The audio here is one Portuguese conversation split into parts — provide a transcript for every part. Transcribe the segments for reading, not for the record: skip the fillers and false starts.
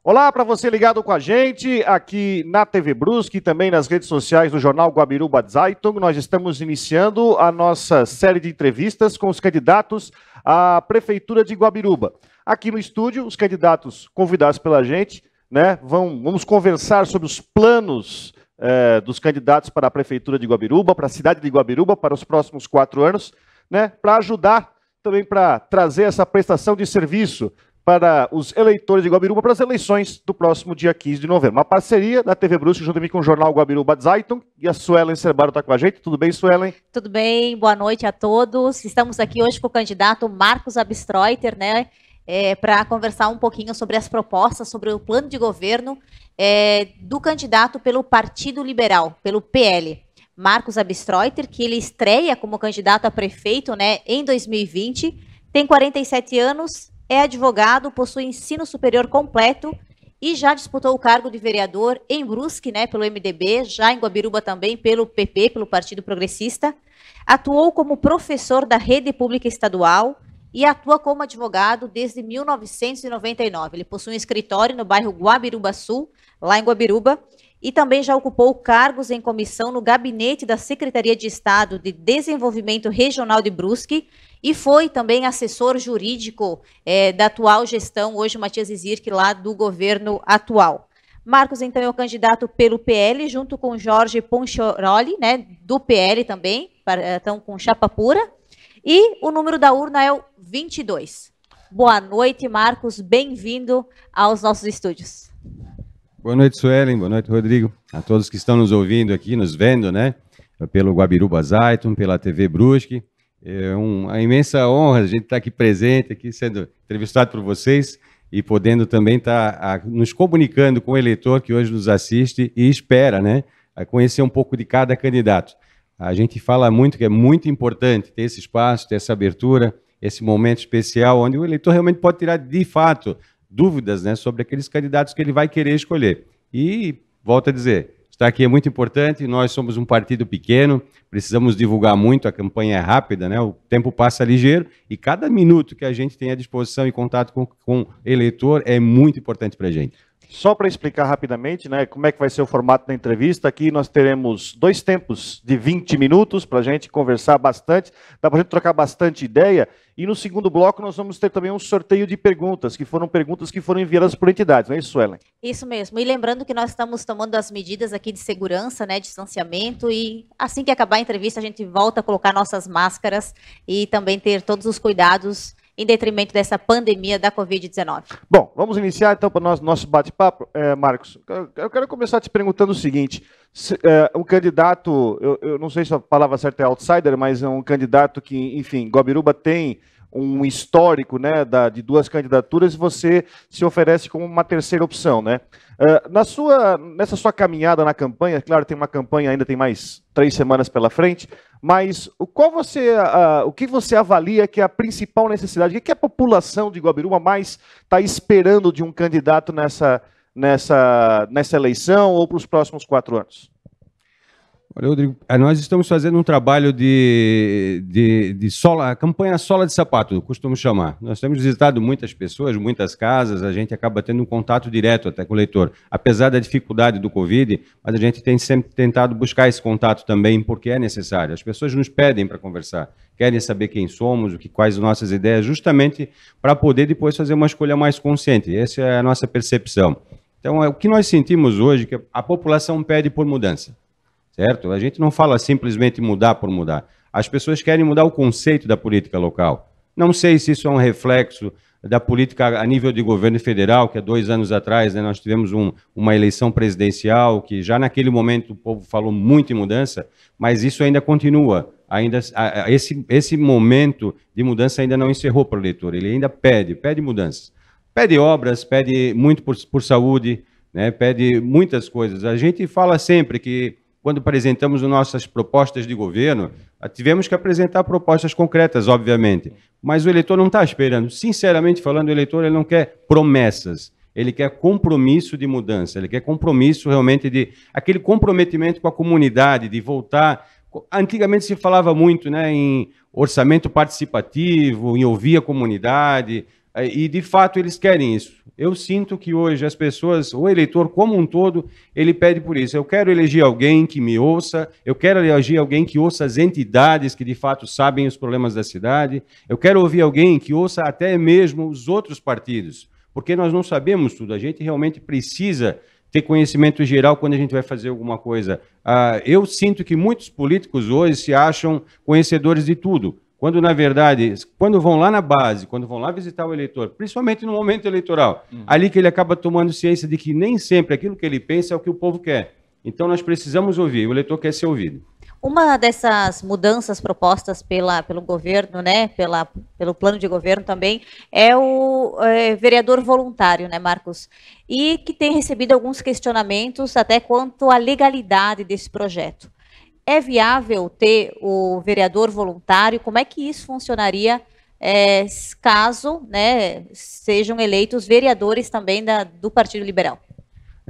Olá para você ligado com a gente aqui na TV Brusque e também nas redes sociais do jornal Guabiruba Zeitung. Nós estamos iniciando a nossa série de entrevistas com os candidatos à Prefeitura de Guabiruba. Aqui no estúdio, os candidatos convidados pela gente, né, vamos conversar sobre os planos dos candidatos para a Prefeitura de Guabiruba, para a cidade de Guabiruba, para os próximos 4 anos, né, para ajudar também para trazer essa prestação de serviço para os eleitores de Guabiruba para as eleições do próximo dia 15 de novembro. Uma parceria da TV Brusque juntamente com o jornal Guabiruba Zeitung, e a Suelen Cerbaro está com a gente. Tudo bem, Suelen? Tudo bem, boa noite a todos. Estamos aqui hoje com o candidato Marcos Abstreuter, né, para conversar um pouquinho sobre as propostas, sobre o plano de governo do candidato pelo Partido Liberal, pelo PL. Marcos Abstreuter, que ele estreia como candidato a prefeito, né, em 2020, tem 47 anos, é advogado, possui ensino superior completo e já disputou o cargo de vereador em Brusque, né, pelo MDB, já em Guabiruba também pelo PP, pelo Partido Progressista. Atuou como professor da rede pública estadual e atua como advogado desde 1999. Ele possui um escritório no bairro Guabiruba Sul, lá em Guabiruba, e também já ocupou cargos em comissão no gabinete da Secretaria de Estado de Desenvolvimento Regional de Brusque e foi também assessor jurídico da atual gestão, hoje Matias Zirk, lá do governo atual. Marcos, então, é o candidato pelo PL, junto com Jorge Ponchoroli, né, do PL também, estão com chapa pura, e o número da urna é o 22. Boa noite, Marcos, bem-vindo aos nossos estúdios. Boa noite, Suelen. Boa noite, Rodrigo. A todos que estão nos ouvindo aqui, nos vendo, né? Pelo Guabiruba Zeitung, pela TV Brusque. É uma imensa honra a gente estar aqui presente, aqui sendo entrevistado por vocês e podendo também estar nos comunicando com o eleitor que hoje nos assiste e espera, né? A conhecer um pouco de cada candidato. A gente fala muito que é muito importante ter esse espaço, ter essa abertura, esse momento especial onde o eleitor realmente pode tirar, de fato, dúvidas, né, sobre aqueles candidatos que ele vai querer escolher. E, volto a dizer, estar aqui é muito importante, nós somos um partido pequeno, precisamos divulgar muito, a campanha é rápida, né, o tempo passa ligeiro, e cada minuto que a gente tem à disposição e contato com o eleitor é muito importante para a gente. Só para explicar rapidamente, né, como é que vai ser o formato da entrevista, aqui nós teremos 2 tempos de 20 minutos para a gente conversar bastante, dá para a gente trocar bastante ideia, e no segundo bloco nós vamos ter também um sorteio de perguntas que foram enviadas por entidades, não é isso, Suelen? Isso mesmo, e lembrando que nós estamos tomando as medidas aqui de segurança, né, distanciamento, e assim que acabar a entrevista a gente volta a colocar nossas máscaras e também ter todos os cuidados em detrimento dessa pandemia da Covid-19. Bom, vamos iniciar então para o nosso bate-papo. Marcos, eu quero começar te perguntando o seguinte, um candidato, eu não sei se a palavra certa é outsider, mas é um candidato que, enfim, Guabiruba tem um histórico, né, de 2 candidaturas e você se oferece como uma terceira opção, né? Nessa sua caminhada na campanha, claro, tem uma campanha, ainda tem mais 3 semanas pela frente, mas o que você avalia que é a principal necessidade, o que a população de Guabiruba mais está esperando de um candidato nessa eleição ou para os próximos 4 anos? Olha, Rodrigo, nós estamos fazendo um trabalho de a campanha Sola de Sapato, eu costumo chamar. Nós temos visitado muitas pessoas, muitas casas, a gente acaba tendo um contato direto até com o eleitor. Apesar da dificuldade do Covid, mas a gente tem sempre tentado buscar esse contato também, porque é necessário. As pessoas nos pedem para conversar, querem saber quem somos, quais as nossas ideias, justamente para poder depois fazer uma escolha mais consciente. Essa é a nossa percepção. Então, o que nós sentimos hoje é que a população pede por mudança. Certo? A gente não fala simplesmente mudar por mudar. As pessoas querem mudar o conceito da política local. Não sei se isso é um reflexo da política a nível de governo federal, que há 2 anos atrás, né, nós tivemos uma eleição presidencial, que já naquele momento o povo falou muito em mudança, mas isso ainda continua. Esse momento de mudança ainda não encerrou para o eleitor. Ele ainda pede mudanças. Pede obras, pede muito por saúde, né, pede muitas coisas. A gente fala sempre que quando apresentamos as nossas propostas de governo, tivemos que apresentar propostas concretas, obviamente, mas o eleitor não está esperando. Sinceramente falando, o eleitor ele não quer promessas, ele quer compromisso de mudança, ele quer compromisso realmente aquele comprometimento com a comunidade, de voltar. Antigamente se falava muito, né, em orçamento participativo, em ouvir a comunidade, e de fato eles querem isso. Eu sinto que hoje as pessoas, o eleitor como um todo, ele pede por isso. Eu quero eleger alguém que me ouça, eu quero eleger alguém que ouça as entidades que de fato sabem os problemas da cidade, eu quero ouvir alguém que ouça até mesmo os outros partidos, porque nós não sabemos tudo, a gente realmente precisa ter conhecimento geral quando a gente vai fazer alguma coisa. Eu sinto que muitos políticos hoje se acham conhecedores de tudo, quando, na verdade, quando vão lá na base, quando vão lá visitar o eleitor, principalmente no momento eleitoral, ali que ele acaba tomando ciência de que nem sempre aquilo que ele pensa é o que o povo quer. Então, nós precisamos ouvir, o eleitor quer ser ouvido. Uma dessas mudanças propostas pelo governo, né, pelo plano de governo também, é o vereador voluntário, né, Marcos? E que tem recebido alguns questionamentos até quanto à legalidade desse projeto. É viável ter o vereador voluntário? Como é que isso funcionaria caso, né, sejam eleitos vereadores também do Partido Liberal?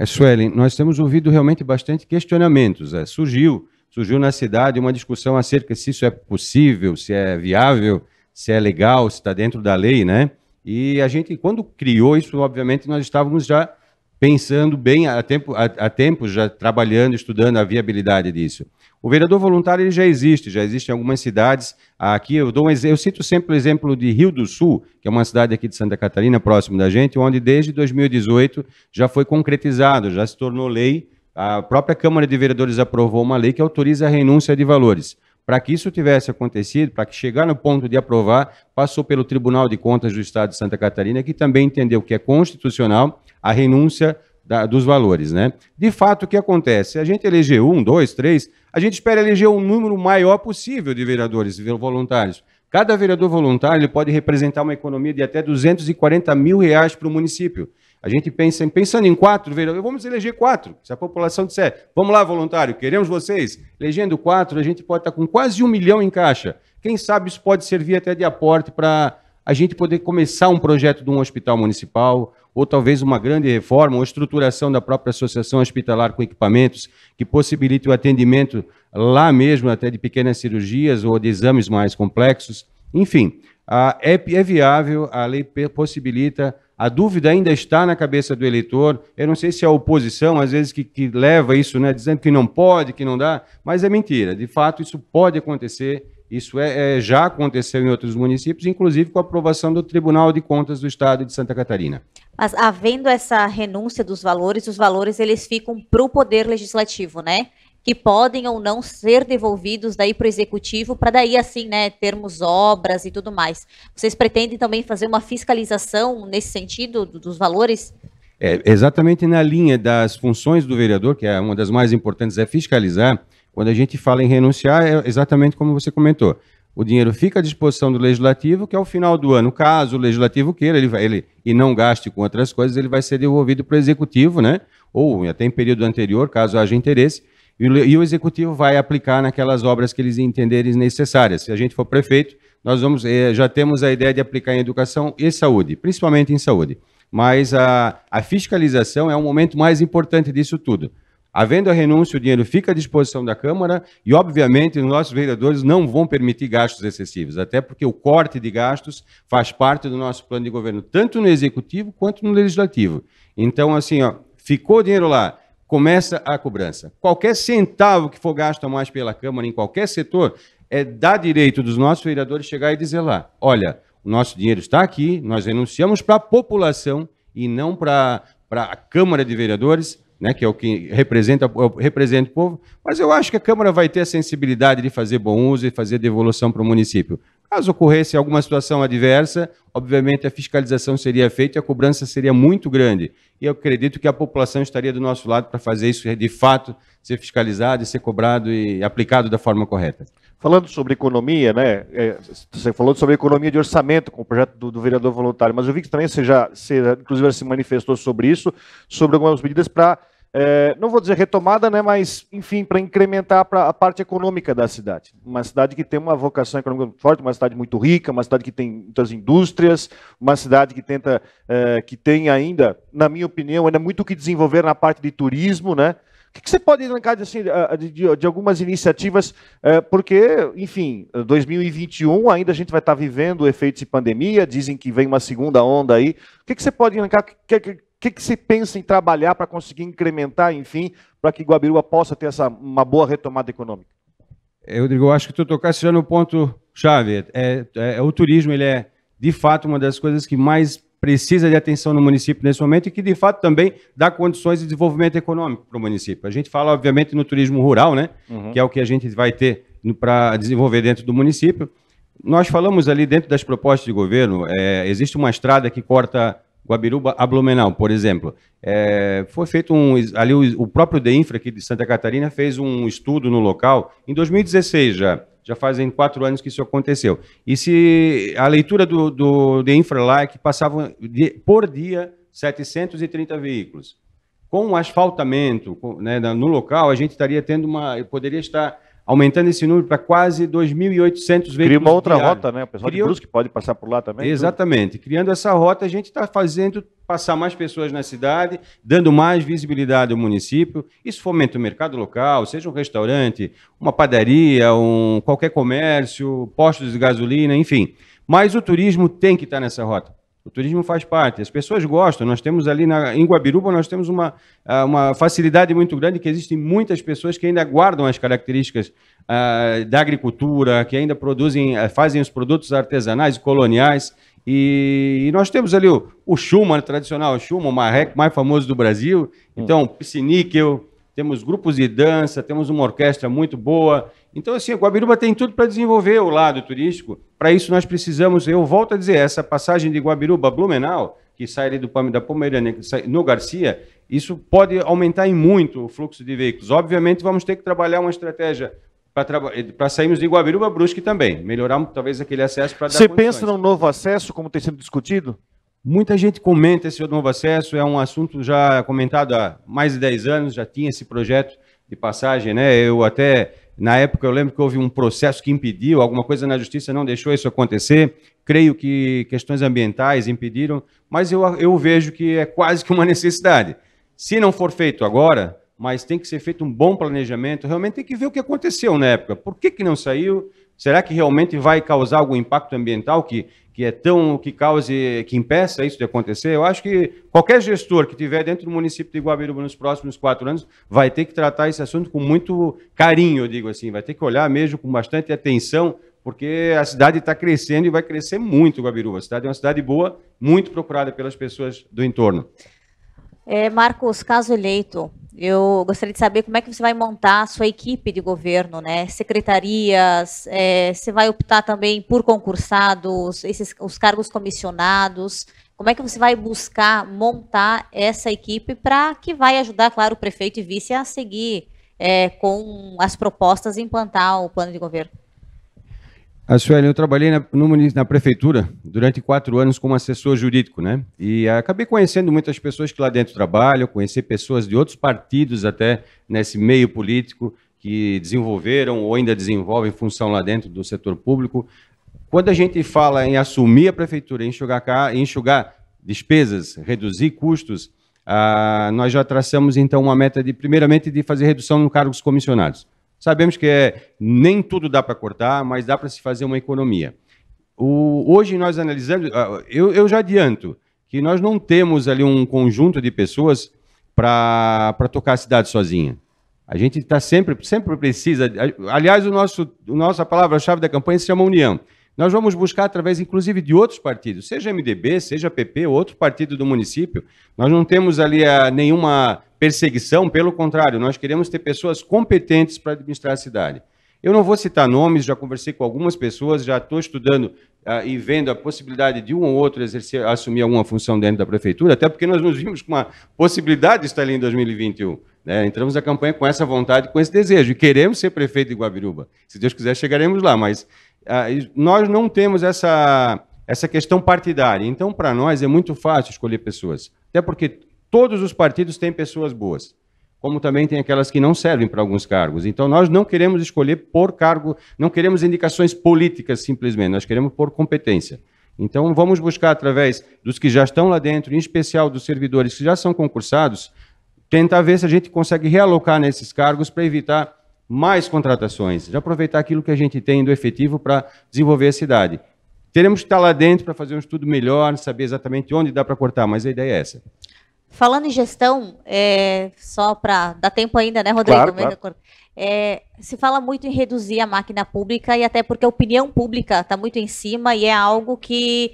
Suelen, nós temos ouvido realmente bastante questionamentos. Surgiu na cidade uma discussão acerca se isso é possível, se é viável, se é legal, se está dentro da lei, né? E a gente, quando criou isso, obviamente, nós estávamos já pensando bem há tempo já trabalhando, estudando a viabilidade disso. O vereador voluntário ele já existe em algumas cidades. Aqui eu cito sempre o exemplo de Rio do Sul, que é uma cidade aqui de Santa Catarina, próximo da gente, onde desde 2018 já foi concretizado, já se tornou lei. A própria Câmara de Vereadores aprovou uma lei que autoriza a renúncia de valores. Para que isso tivesse acontecido, para que chegar no ponto de aprovar, passou pelo Tribunal de Contas do Estado de Santa Catarina, que também entendeu que é constitucional a renúncia dos valores, né? De fato, o que acontece? Se a gente eleger 1, 2, 3, a gente espera eleger um número maior possível de vereadores voluntários. Cada vereador voluntário ele pode representar uma economia de até R$240 mil para o município. A gente pensando em 4 vereadores, vamos eleger 4. Se a população disser, vamos lá, voluntário, queremos vocês. Elegendo 4, a gente pode estar com quase 1 milhão em caixa. Quem sabe isso pode servir até de aporte para a gente poder começar um projeto de um hospital municipal, ou talvez uma grande reforma, ou estruturação da própria associação hospitalar com equipamentos que possibilite o atendimento lá mesmo, até de pequenas cirurgias ou de exames mais complexos. Enfim, é viável, a lei possibilita, a dúvida ainda está na cabeça do eleitor. Eu não sei se é a oposição, às vezes, que leva isso, né, dizendo que não pode, que não dá, mas é mentira. De fato, isso pode acontecer. Isso já aconteceu em outros municípios, inclusive com a aprovação do Tribunal de Contas do Estado de Santa Catarina. Mas havendo essa renúncia dos valores, os valores eles ficam para o Poder Legislativo, né? Que podem ou não ser devolvidos daí para o Executivo, para daí assim, né, termos obras e tudo mais. Vocês pretendem também fazer uma fiscalização nesse sentido dos valores? Exatamente na linha das funções do vereador, que é uma das mais importantes, é fiscalizar. Quando a gente fala em renunciar, é exatamente como você comentou. O dinheiro fica à disposição do Legislativo, que ao final do ano, caso o Legislativo queira, e não gaste com outras coisas, ele vai ser devolvido para o Executivo, né? Ou até em período anterior, caso haja interesse, e o Executivo vai aplicar naquelas obras que eles entenderem necessárias. Se a gente for prefeito, nós já temos a ideia de aplicar em educação e saúde, principalmente em saúde. Mas a fiscalização é o momento mais importante disso tudo. Havendo a renúncia, o dinheiro fica à disposição da Câmara e, obviamente, os nossos vereadores não vão permitir gastos excessivos, até porque o corte de gastos faz parte do nosso plano de governo, tanto no Executivo quanto no Legislativo. Então, assim, ficou o dinheiro lá, começa a cobrança. Qualquer centavo que for gasto a mais pela Câmara, em qualquer setor, dá direito dos nossos vereadores chegar e dizer lá, olha, o nosso dinheiro está aqui, nós renunciamos para a população e não para a Câmara de Vereadores, né, que é o que representa o povo, mas eu acho que a Câmara vai ter a sensibilidade de fazer bom uso e fazer devolução para o município. Caso ocorresse alguma situação adversa, obviamente a fiscalização seria feita e a cobrança seria muito grande. E eu acredito que a população estaria do nosso lado para fazer isso de fato ser fiscalizado e ser cobrado e aplicado da forma correta. Falando sobre economia, né? Você falou sobre economia de orçamento com o projeto do vereador voluntário, mas eu vi que também você inclusive se manifestou sobre isso, sobre algumas medidas para, não vou dizer retomada, né? Mas, enfim, para incrementar a parte econômica da cidade. Uma cidade que tem uma vocação econômica muito forte, uma cidade muito rica, uma cidade que tem muitas indústrias, uma cidade que que tem ainda, na minha opinião, ainda muito o que desenvolver na parte de turismo, né? O que você pode elencar assim, de algumas iniciativas, porque, enfim, 2021 ainda a gente vai estar vivendo efeitos de pandemia, dizem que vem uma segunda onda aí. O que você pode elencar? O que você pensa em trabalhar para conseguir incrementar, enfim, para que Guabiruba possa ter uma boa retomada econômica? Rodrigo, eu acho que tu tocaste já no ponto-chave. O turismo, ele é, de fato, uma das coisas que mais precisa de atenção no município nesse momento e que, de fato, também dá condições de desenvolvimento econômico para o município. A gente fala, obviamente, no turismo rural, né? Que é o que a gente vai ter para desenvolver dentro do município. Nós falamos ali dentro das propostas de governo, existe uma estrada que corta Guabiruba a Blumenau, por exemplo. Foi feito ali o próprio DEINFRA aqui de Santa Catarina fez um estudo no local, em 2016 já fazem 4 anos que isso aconteceu. E se a leitura do DEINFRA lá é que passavam por dia 730 veículos. Com o asfaltamento, né, no local, a gente estaria tendo poderia estar aumentando esse número para quase 2.800 veículos. Cria uma outra rota, né? O pessoal de Brusque pode passar por lá também. Exatamente. Tudo. Criando essa rota, a gente está fazendo passar mais pessoas na cidade, dando mais visibilidade ao município. Isso fomenta o mercado local, seja um restaurante, uma padaria, qualquer comércio, postos de gasolina, enfim. Mas o turismo tem que estar nessa rota. O turismo faz parte, as pessoas gostam. Nós temos ali em Guabiruba, nós temos uma facilidade muito grande, que existem muitas pessoas que ainda guardam as características da agricultura, que ainda fazem os produtos artesanais e coloniais. E nós temos ali o Schumann, tradicional Schumann, o marreco mais famoso do Brasil. Então, pisciníquel, temos grupos de dança, temos uma orquestra muito boa. Então, assim, Guabiruba tem tudo para desenvolver o lado turístico. Para isso, nós precisamos, eu volto a dizer, essa passagem de Guabiruba a Blumenau, que sai ali da Pomerânia no Garcia, isso pode aumentar em muito o fluxo de veículos. Obviamente, vamos ter que trabalhar uma estratégia para sairmos de Guabiruba a Brusque também, melhorar talvez aquele acesso para dar condições. Você pensa num novo acesso, como tem sido discutido? Muita gente comenta esse novo acesso, é um assunto já comentado há mais de 10 anos, já tinha esse projeto de passagem, né? Na época, eu lembro que houve um processo que impediu, alguma coisa na justiça não deixou isso acontecer. Creio que questões ambientais impediram, mas eu vejo que é quase que uma necessidade. Se não for feito agora, mas tem que ser feito um bom planejamento, realmente tem que ver o que aconteceu na época. Por que não saiu? Será que realmente vai causar algum impacto ambiental que impeça isso de acontecer? Eu acho que qualquer gestor que estiver dentro do município de Guabiruba nos próximos 4 anos vai ter que tratar esse assunto com muito carinho, eu digo assim, vai ter que olhar mesmo com bastante atenção, porque a cidade está crescendo e vai crescer muito, Guabiruba. A cidade é uma cidade boa, muito procurada pelas pessoas do entorno. Marcos, caso eleito, eu gostaria de saber como é que você vai montar a sua equipe de governo, né? Secretarias, você vai optar também por concursados, os cargos comissionados, como é que você vai buscar montar essa equipe para que vai ajudar, claro, o prefeito e vice a seguir com as propostas e implantar o plano de governo? Sueli, eu trabalhei na prefeitura durante 4 anos como assessor jurídico, né? E acabei conhecendo muitas pessoas que lá dentro trabalham, conheci pessoas de outros partidos até nesse meio político que desenvolveram ou ainda desenvolvem função lá dentro do setor público. Quando a gente fala em assumir a prefeitura, enxugar despesas, reduzir custos, nós já traçamos então uma meta primeiramente de fazer redução nos cargos comissionados. Sabemos que nem tudo dá para cortar, mas dá para se fazer uma economia. Hoje nós analisamos, eu já adianto que nós não temos ali um conjunto de pessoas para tocar a cidade sozinha. A gente está sempre precisa. Aliás, a palavra-chave da campanha se chama união. Nós vamos buscar através, inclusive, de outros partidos, seja MDB, seja PP, ou outro partido do município. Nós não temos ali nenhuma perseguição, pelo contrário, nós queremos ter pessoas competentes para administrar a cidade. Eu não vou citar nomes, já conversei com algumas pessoas, já estou estudando e vendo a possibilidade de um ou outro assumir alguma função dentro da prefeitura, até porque nós nos vimos com uma possibilidade de estar ali em 2021. Né? Entramos na campanha com essa vontade, com esse desejo, e queremos ser prefeito de Guabiruba. Se Deus quiser, chegaremos lá, mas nós não temos essa questão partidária. Então, para nós, é muito fácil escolher pessoas, até porque todos os partidos têm pessoas boas, como também tem aquelas que não servem para alguns cargos. Então, nós não queremos escolher por cargo, não queremos indicações políticas simplesmente, nós queremos por competência. Então, vamos buscar através dos que já estão lá dentro, em especial dos servidores que já são concursados, tentar ver se a gente consegue realocar nesses cargos para evitar mais contratações, de aproveitar aquilo que a gente tem do efetivo para desenvolver a cidade. Teremos que estar lá dentro para fazer um estudo melhor, saber exatamente onde dá para cortar, mas a ideia é essa. Falando em gestão, só para dar tempo ainda, né, Rodrigo? Claro. Se fala muito em reduzir a máquina pública e até porque a opinião pública está muito em cima e é algo que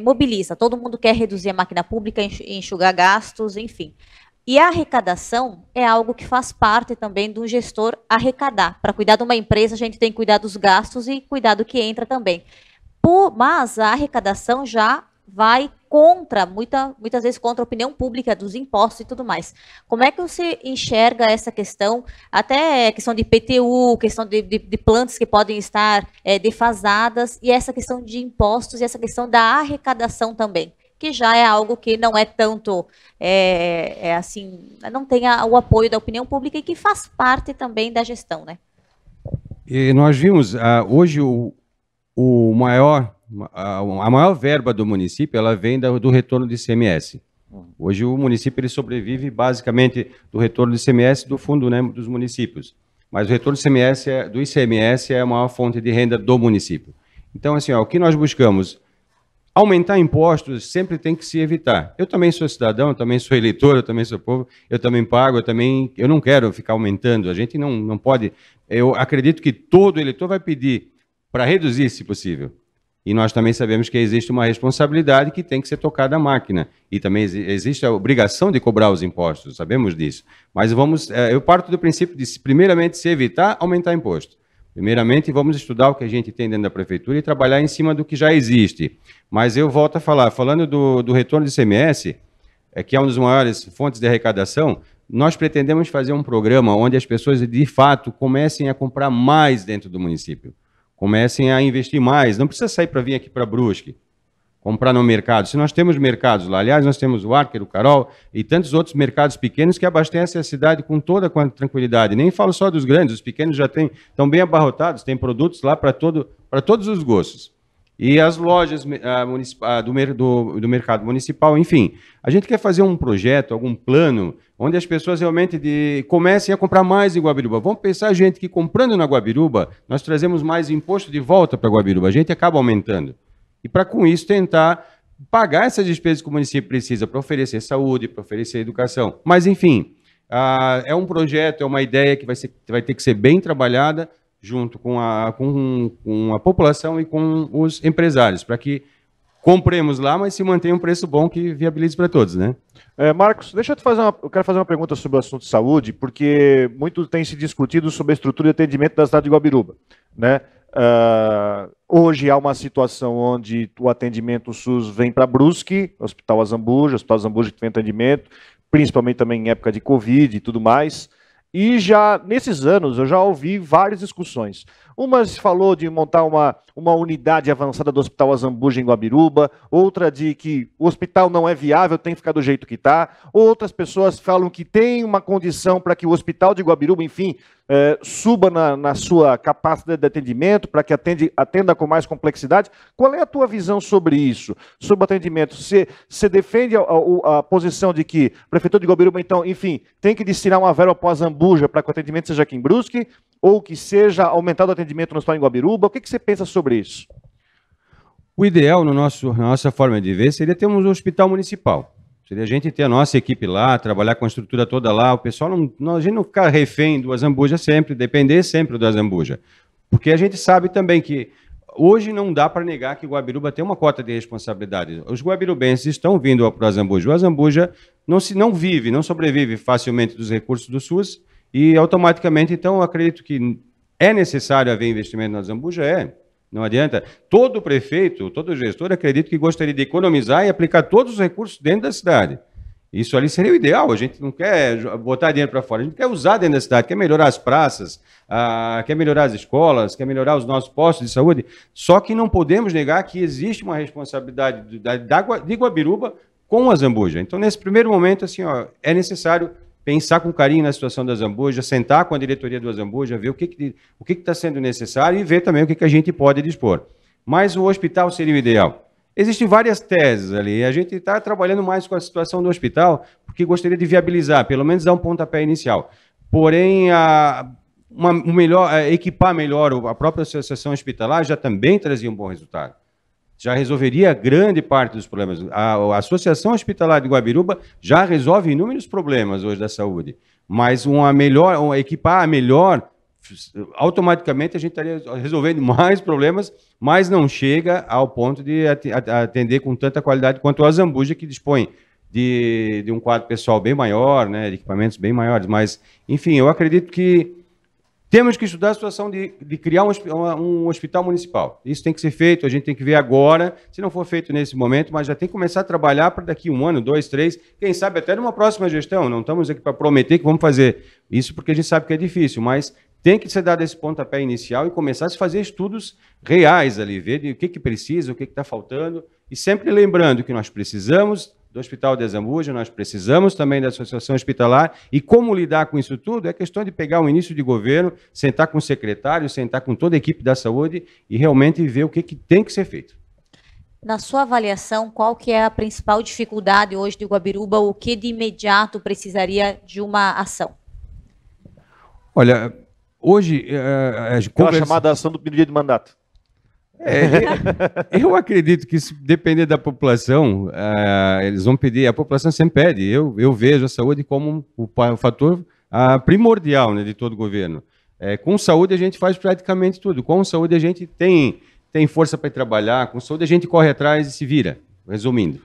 mobiliza. Todo mundo quer reduzir a máquina pública, enxugar gastos, enfim. E a arrecadação é algo que faz parte também do gestor arrecadar. Para cuidar de uma empresa, a gente tem que cuidar dos gastos e cuidar do que entra também. Mas a arrecadação já vai contra, muitas vezes contra a opinião pública dos impostos e tudo mais. Como é que você enxerga essa questão, até questão de IPTU, questão de plantas que podem estar defasadas, e essa questão de impostos e essa questão da arrecadação também, que já é algo que não é tanto, assim, não tem o apoio da opinião pública e que faz parte também da gestão, né? E nós vimos, hoje, a maior verba do município, ela vem do retorno de ICMS. Hoje o município ele sobrevive basicamente do retorno de ICMS do fundo, né, dos municípios. Mas o retorno do ICMS é a maior fonte de renda do município. Então, assim, o que nós buscamos? Aumentar impostos sempre tem que se evitar. Eu também sou cidadão, eu também sou eleitor, eu também sou povo, eu também pago, eu não quero ficar aumentando. A gente não pode... Eu acredito que todo eleitor vai pedir para reduzir, se possível. E nós também sabemos que existe uma responsabilidade que tem que ser tocada à máquina. E também existe a obrigação de cobrar os impostos, sabemos disso. Mas eu parto do princípio de, primeiramente, se evitar aumentar imposto. Primeiramente, vamos estudar o que a gente tem dentro da prefeitura e trabalhar em cima do que já existe. Mas eu volto a falar, falando do retorno de ICMS, que é uma das maiores fontes de arrecadação, nós pretendemos fazer um programa onde as pessoas, de fato, comecem a comprar mais dentro do município. Comecem a investir mais. Não precisa sair para vir aqui para Brusque, comprar no mercado. Se nós temos mercados lá, aliás, nós temos o Arker, o Carol e tantos outros mercados pequenos que abastecem a cidade com toda a tranquilidade. Nem falo só dos grandes, os pequenos já estão bem abarrotados, tem produtos lá para todos os gostos. E as lojas do mercado municipal, enfim. A gente quer fazer um projeto, algum plano, onde as pessoas realmente comecem a comprar mais em Guabiruba. Vamos pensar, gente, que comprando na Guabiruba, nós trazemos mais imposto de volta para Guabiruba. A gente acaba aumentando. E para, com isso, tentar pagar essas despesas que o município precisa para oferecer saúde, para oferecer educação. Mas, enfim, é um projeto, é uma ideia que vai ter que ser bem trabalhada junto com a população e com os empresários, para que compremos lá, mas se mantenha um preço bom que viabilize para todos, né? Marcos, deixa eu te fazer eu quero fazer uma pergunta sobre o assunto de saúde, porque muito tem se discutido sobre a estrutura de atendimento da cidade de Guabiruba, né? Hoje há uma situação onde o atendimento SUS vem para Brusque, Hospital Azambuja que tem atendimento, principalmente também em época de Covid e tudo mais. E já, nesses anos, eu já ouvi várias discussões. Uma se falou de montar uma unidade avançada do Hospital Azambuja em Guabiruba, outra de que o hospital não é viável, tem que ficar do jeito que está. Outras pessoas falam que tem uma condição para que o Hospital de Guabiruba, enfim, suba na sua capacidade de atendimento, para que atenda com mais complexidade. Qual é a tua visão sobre isso, sobre o atendimento? Você defende a posição de que a Prefeitura de Guabiruba, então, enfim, tem que destinar uma verba para o Azambuja para que o atendimento seja aqui em Brusque, ou que seja aumentado o atendimento no Hospital em Guabiruba? O que você pensa sobre isso? O ideal, na nossa forma de ver, seria termos um hospital municipal. Seria a gente ter a nossa equipe lá, trabalhar com a estrutura toda lá, o pessoal a gente não ficar refém do Azambuja sempre, depender sempre do Azambuja. Porque a gente sabe também que hoje não dá para negar que Guabiruba tem uma cota de responsabilidade. Os guabirubenses estão vindo para o Azambuja. O Azambuja não sobrevive facilmente dos recursos do SUS e automaticamente, então, eu acredito que é necessário haver investimento no Azambuja, não adianta. Todo prefeito, todo gestor, acredito que gostaria de economizar e aplicar todos os recursos dentro da cidade. Isso ali seria o ideal. A gente não quer botar dinheiro para fora, a gente quer usar dentro da cidade, quer melhorar as praças, quer melhorar as escolas, quer melhorar os nossos postos de saúde. Só que não podemos negar que existe uma responsabilidade de Guabiruba com o Azambuja. Então, nesse primeiro momento, assim, é necessário pensar com carinho na situação da Azambuja, sentar com a diretoria do Azambuja, ver o que está sendo necessário e ver também o que a gente pode dispor. Mas o hospital seria o ideal. Existem várias teses ali. A gente está trabalhando mais com a situação do hospital, porque que gostaria de viabilizar, pelo menos dar um pontapé inicial. Porém, equipar melhor a própria associação hospitalar já também trazia um bom resultado. Já resolveria grande parte dos problemas. A Associação Hospitalar de Guabiruba já resolve inúmeros problemas hoje da saúde, mas equipar melhor, automaticamente a gente estaria resolvendo mais problemas, mas não chega ao ponto de atender com tanta qualidade quanto a Zambuja, que dispõe de um quadro pessoal bem maior, né, de equipamentos bem maiores. Mas, enfim, eu acredito que temos que estudar a situação de criar um hospital municipal. Isso tem que ser feito, a gente tem que ver agora, se não for feito nesse momento, mas já tem que começar a trabalhar para daqui 1 ano, 2, 3, quem sabe até numa próxima gestão. Não estamos aqui para prometer que vamos fazer isso, porque a gente sabe que é difícil, mas tem que ser dado esse pontapé inicial e começar a se fazer estudos reais ali, ver o que precisa, o que está faltando, e sempre lembrando que nós precisamos do Hospital de Zambuja, nós precisamos também da Associação Hospitalar, e como lidar com isso tudo é questão de pegar o início de governo, sentar com o secretário, sentar com toda a equipe da saúde e realmente ver o que tem que ser feito. Na sua avaliação, qual que é a principal dificuldade hoje de Guabiruba, o que de imediato precisaria de uma ação? Olha, hoje... Aquela chamada ação do pedido de mandato. Eu acredito que, se depender da população, eles vão pedir, a população sempre pede. Eu vejo a saúde como o fator primordial, né, de todo o governo. Com saúde a gente faz praticamente tudo. Com saúde a gente tem força para trabalhar, com saúde a gente corre atrás e se vira, resumindo.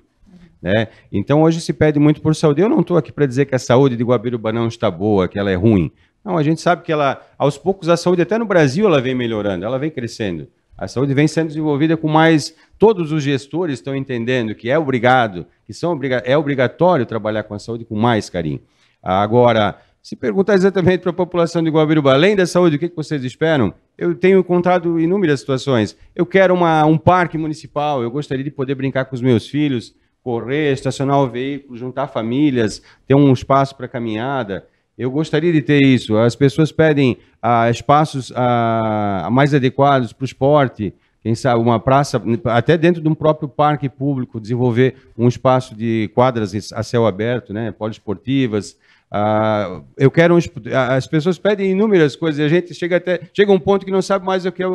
Né? Então hoje se pede muito por saúde. Eu não estou aqui para dizer que a saúde de Guabiruba não está boa, que ela é ruim. Não, a gente sabe que aos poucos a saúde, até no Brasil, ela vem melhorando, ela vem crescendo. A saúde vem sendo desenvolvida com mais... Todos os gestores estão entendendo que é obrigatório trabalhar com a saúde com mais carinho. Agora, se perguntar exatamente para a população de Guabiruba, além da saúde, o que vocês esperam? Eu tenho encontrado inúmeras situações. Eu quero um parque municipal, eu gostaria de poder brincar com os meus filhos, correr, estacionar o veículo, juntar famílias, ter um espaço para caminhada. Eu gostaria de ter isso. As pessoas pedem espaços mais adequados para o esporte, quem sabe uma praça, até dentro de um próprio parque público, desenvolver um espaço de quadras a céu aberto, né, poliesportivas. As pessoas pedem inúmeras coisas e a gente chega a um ponto que não sabe mais o que é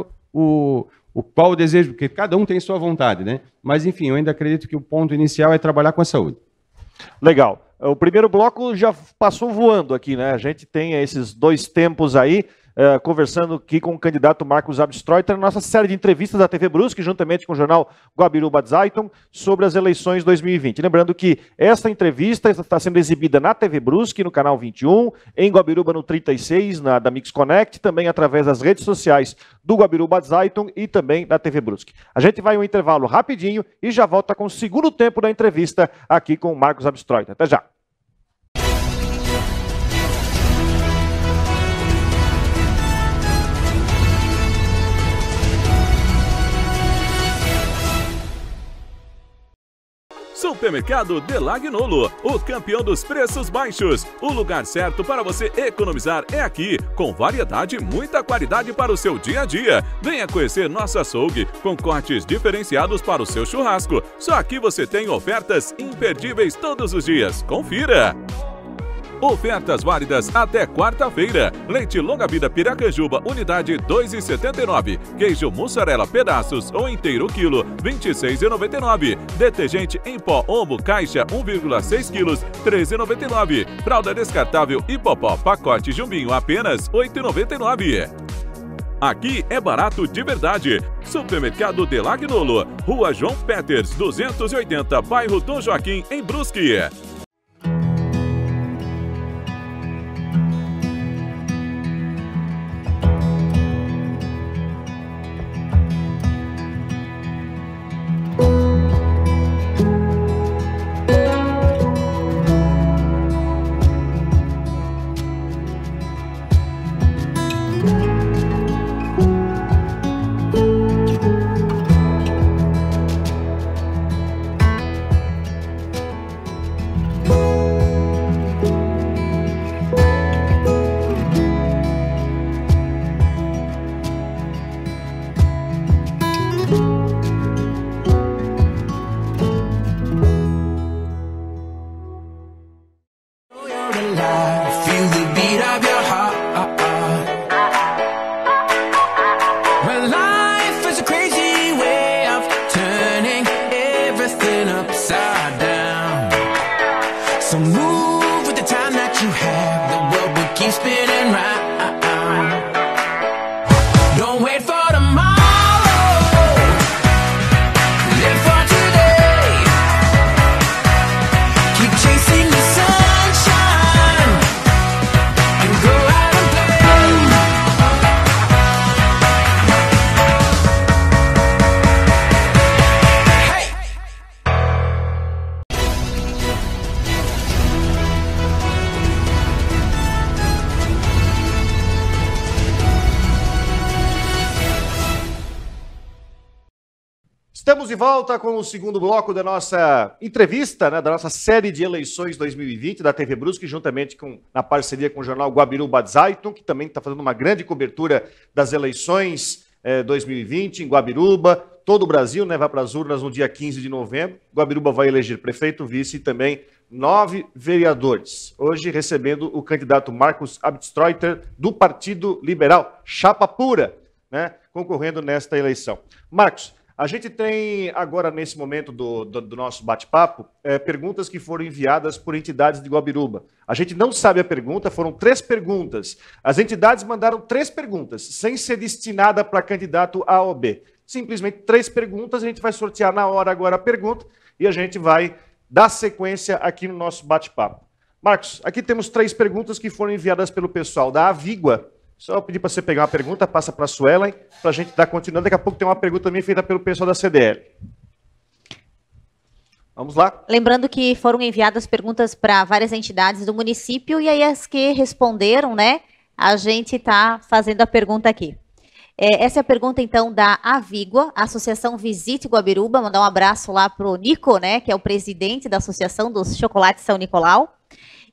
qual o desejo, porque cada um tem sua vontade, né? Mas, enfim, eu ainda acredito que o ponto inicial é trabalhar com a saúde. Legal. O primeiro bloco já passou voando aqui, né? A gente tem esses 2 tempos aí, conversando aqui com o candidato Marcos Abstreuter, na nossa série de entrevistas da TV Brusque, juntamente com o jornal Guabiruba Zeitung, sobre as eleições 2020. Lembrando que esta entrevista está sendo exibida na TV Brusque, no canal 21, em Guabiruba no 36, da Mix Connect, também através das redes sociais do Guabiruba Zeitung e também da TV Brusque. A gente vai um intervalo rapidinho e já volta com o segundo tempo da entrevista aqui com o Marcos Abstreuter. Até já! Supermercado Delagnolo, o campeão dos preços baixos. O lugar certo para você economizar é aqui, com variedade e muita qualidade para o seu dia a dia. Venha conhecer nosso açougue, com cortes diferenciados para o seu churrasco. Só aqui você tem ofertas imperdíveis todos os dias. Confira! Ofertas válidas até quarta-feira. Leite longa-vida Piracanjuba, unidade 2,79. Queijo mussarela pedaços ou inteiro quilo, 26,99. Detergente em pó Omo caixa 1,6 quilos, 13,99. Fralda descartável Hipopó pacote Jumbinho apenas 8,99. Aqui é barato de verdade. Supermercado Delagnolo, Rua João Peters, 280, bairro Dom Joaquim, em Brusque. spinning round. Don't wait for tomorrow. Live for today. Keep chasing the sunshine and go out and play. Hey! Estamos de volta com o segundo bloco da nossa entrevista, né, da nossa série de eleições 2020 da TV Brusque, juntamente na parceria com o jornal Guabiruba Zeitung, que também está fazendo uma grande cobertura das eleições 2020 em Guabiruba. Todo o Brasil, né, vai para as urnas no dia 15 de novembro. Guabiruba vai eleger prefeito, vice e também 9 vereadores. Hoje recebendo o candidato Marcos Abstreuter, do Partido Liberal, chapa pura, né, concorrendo nesta eleição. Marcos, a gente tem agora, nesse momento do nosso bate-papo, perguntas que foram enviadas por entidades de Guabiruba. A gente não sabe a pergunta, foram 3 perguntas. As entidades mandaram 3 perguntas, sem ser destinada para candidato A ou B. Simplesmente 3 perguntas, a gente vai sortear na hora agora a pergunta e a gente vai dar sequência aqui no nosso bate-papo. Marcos, aqui temos 3 perguntas que foram enviadas pelo pessoal da Avigua. Só pedir para você pegar uma pergunta, passa para a Suelen, para a gente dar continuidade. Daqui a pouco tem uma pergunta também feita pelo pessoal da CDL. Vamos lá? Lembrando que foram enviadas perguntas para várias entidades do município e aí as que responderam, né, a gente está fazendo a pergunta aqui. Essa é a pergunta, então, da Avigua, Associação Visite Guabiruba. Mandar um abraço lá para o Nico, né, que é o presidente da Associação dos Chocolates São Nicolau.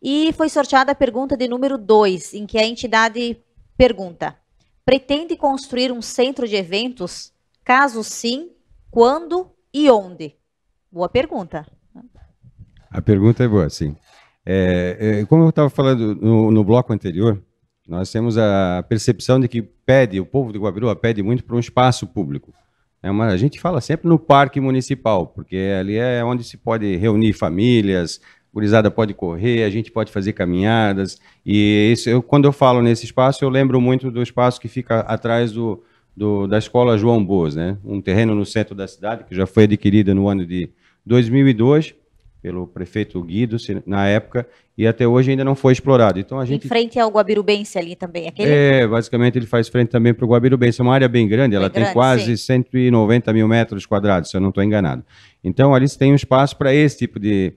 E foi sorteada a pergunta de número 2, em que a entidade pergunta: pretende construir um centro de eventos? Caso sim, quando e onde? Boa pergunta. A pergunta é boa, sim. Como eu estava falando no bloco anterior, nós temos a percepção de que o povo de Guabiruba pede muito para um espaço público. A gente fala sempre no parque municipal, porque ali é onde se pode reunir famílias, a gurizada pode correr, a gente pode fazer caminhadas, e isso, quando eu falo nesse espaço, eu lembro muito do espaço que fica atrás da escola João Boas, né? Um terreno no centro da cidade, que já foi adquirido no ano de 2002, pelo prefeito Guido, na época, e até hoje ainda não foi explorado. Então, Em frente ao Guabirubense ali também, aquele? Basicamente ele faz frente também para o Guabirubense, é uma área bem grande, ela tem quase 190 mil metros quadrados, se eu não estou enganado. Então, ali se tem um espaço para esse tipo de...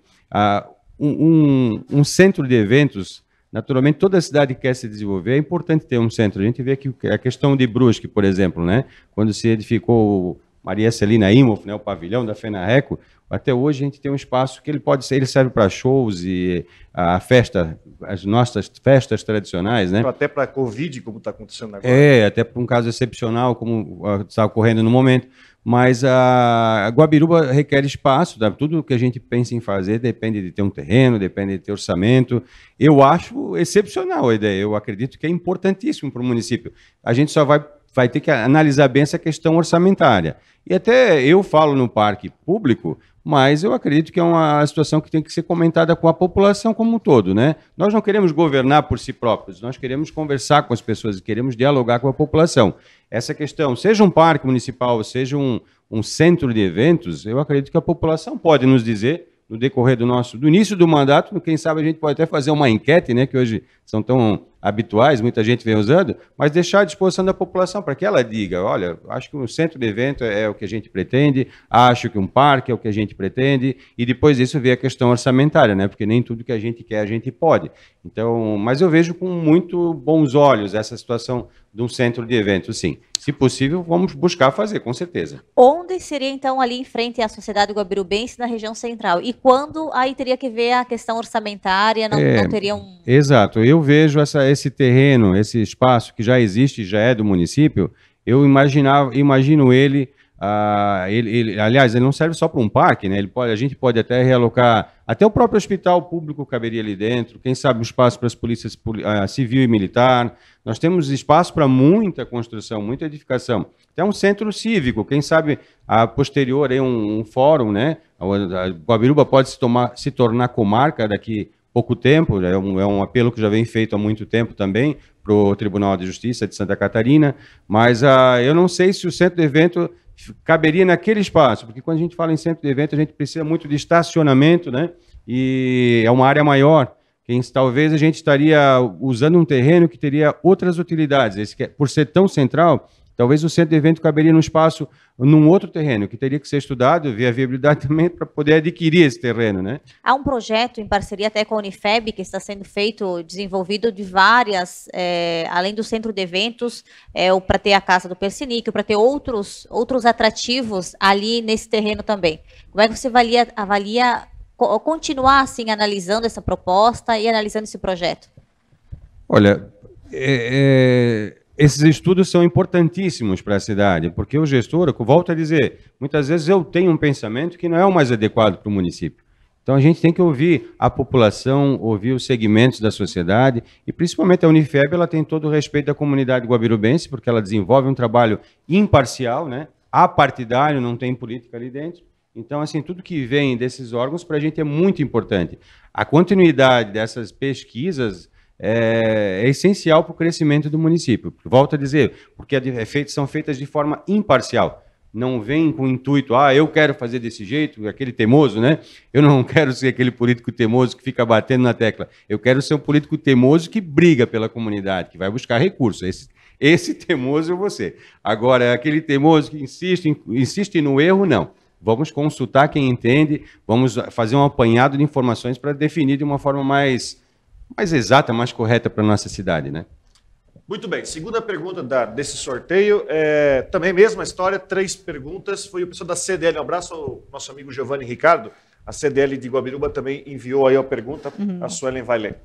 Um centro de eventos, naturalmente toda a cidade que quer se desenvolver, é importante ter um centro. A gente vê que a questão de Brusque, por exemplo, né, quando se edificou Maria Celina Imhoff, né, o pavilhão da FENARRECO, até hoje a gente tem um espaço que ele serve para shows e as nossas festas tradicionais, né? Até para a Covid, como está acontecendo agora. Até para um caso excepcional, como está ocorrendo no momento. Mas a Guabiruba requer espaço, tá? Tudo que a gente pensa em fazer depende de ter um terreno, depende de ter orçamento. Eu acho excepcional a ideia, eu acredito que é importantíssimo para o município. A gente só vai ter que analisar bem essa questão orçamentária. E até eu falo no parque público, mas eu acredito que é uma situação que tem que ser comentada com a população como um todo, né? Nós não queremos governar por si próprios, nós queremos conversar com as pessoas e queremos dialogar com a população. Essa questão, seja um parque municipal, seja um centro de eventos, eu acredito que a população pode nos dizer, no decorrer do início do mandato, quem sabe a gente pode até fazer uma enquete, né, que hoje são tão habituais, muita gente vem usando, mas deixar à disposição da população para que ela diga, olha, acho que um centro de evento é o que a gente pretende, acho que um parque é o que a gente pretende, e depois disso vem a questão orçamentária, né, porque nem tudo que a gente quer a gente pode. Então, mas eu vejo com muito bons olhos essa situação de um centro de eventos, sim. Se possível, vamos buscar fazer, com certeza. Onde seria, então, ali em frente à Sociedade Guabirubense, na região central? E quando aí teria que ver a questão orçamentária, não teria um... Exato, eu vejo esse terreno, esse espaço que já existe, já é do município, eu imagino ele, aliás, ele não serve só para um parque, né? A gente pode até realocar, até o próprio hospital público caberia ali dentro, quem sabe um espaço para as polícias civil e militar, nós temos espaço para muita construção, muita edificação, até um centro cívico, quem sabe a posterior aí um fórum, né? A Guabiruba pode se tornar comarca daqui pouco tempo, é um apelo que já vem feito há muito tempo também para o Tribunal de Justiça de Santa Catarina, mas eu não sei se o centro de evento caberia naquele espaço, porque quando a gente fala em centro de evento, a gente precisa muito de estacionamento, né? E é uma área maior, talvez a gente estaria usando um terreno que teria outras utilidades. Por ser tão central, talvez o centro de evento caberia num espaço, num outro terreno, que teria que ser estudado, ver a viabilidade também para poder adquirir esse terreno, né? Há um projeto em parceria até com a Unifeb que está sendo feito, desenvolvido de várias, além do centro de eventos, para ter a Casa do Persinique, para ter outros atrativos ali nesse terreno também. Como é que você avalia continuar assim analisando essa proposta e analisando esse projeto? Olha, esses estudos são importantíssimos para a cidade, porque o gestor, eu volto a dizer, muitas vezes eu tenho um pensamento que não é o mais adequado para o município. Então a gente tem que ouvir a população, ouvir os segmentos da sociedade, e principalmente a Unifeb, ela tem todo o respeito da comunidade guabirubense, porque ela desenvolve um trabalho imparcial, né, apartidário, não tem política ali dentro. Então, assim, tudo que vem desses órgãos para a gente é muito importante. A continuidade dessas pesquisas é essencial para o crescimento do município. Volto a dizer, porque são feitas de forma imparcial. Não vem com o intuito, eu quero fazer desse jeito, aquele teimoso, né? Eu não quero ser aquele político teimoso que fica batendo na tecla. Eu quero ser um político teimoso que briga pela comunidade, que vai buscar recursos. Esse teimoso é você. Agora, aquele teimoso que insiste no erro, não. Vamos consultar quem entende, vamos fazer um apanhado de informações para definir de uma forma mais exata, mais correta para a nossa cidade, né? Muito bem. Segunda pergunta desse sorteio, também mesma história, 3 perguntas. Foi o pessoal da CDL. Um abraço ao nosso amigo Giovanni Ricardo. A CDL de Guabiruba também enviou aí a pergunta. A Suelen vai ler.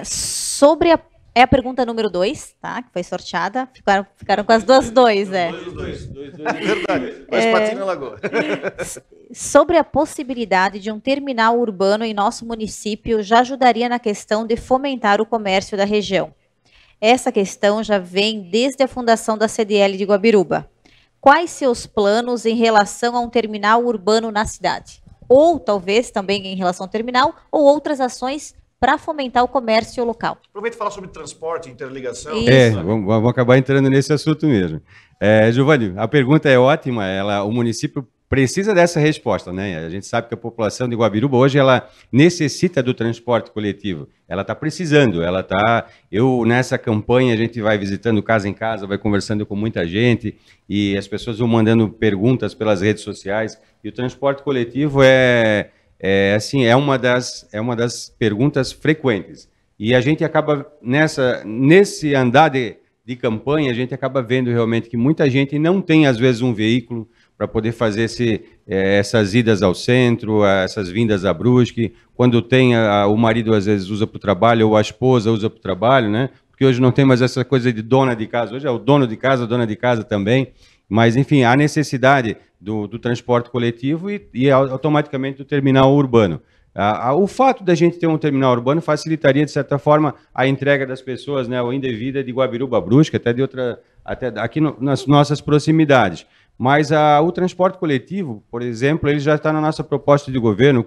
Sobre a pergunta número 2, tá? Que foi sorteada. Ficaram com as duas, Dois. Verdade. Mas patina na lagoa. Sobre a possibilidade de um terminal urbano em nosso município já ajudaria na questão de fomentar o comércio da região. Essa questão já vem desde a fundação da CDL de Guabiruba. Quais seus planos em relação a um terminal urbano na cidade? Ou talvez também em relação ao terminal, ou outras ações para fomentar o comércio local. Aproveita e falar sobre transporte, interligação. Vamos acabar entrando nesse assunto mesmo. Giovanni, a pergunta é ótima, o município precisa dessa resposta, né? A gente sabe que a população de Guabiruba hoje ela necessita do transporte coletivo. Ela está precisando, nessa campanha a gente vai visitando casa em casa, vai conversando com muita gente e as pessoas vão mandando perguntas pelas redes sociais e o transporte coletivo é uma das perguntas frequentes. E a gente acaba, nesse andar de campanha, a gente acaba vendo realmente que muita gente não tem, às vezes, um veículo para poder fazer essas idas ao centro, essas vindas a Brusque. Quando tem, o marido, às vezes, usa para o trabalho, ou a esposa usa para o trabalho, né? Porque hoje não tem mais essa coisa de dona de casa. Hoje é o dono de casa, a dona de casa também. Mas, enfim, há necessidade do transporte coletivo e automaticamente do terminal urbano. O fato da gente ter um terminal urbano facilitaria, de certa forma, a entrega das pessoas, né, a indevida de Guabiruba a Brusque, até aqui nas nossas proximidades. Mas o transporte coletivo, por exemplo, ele já está na nossa proposta de governo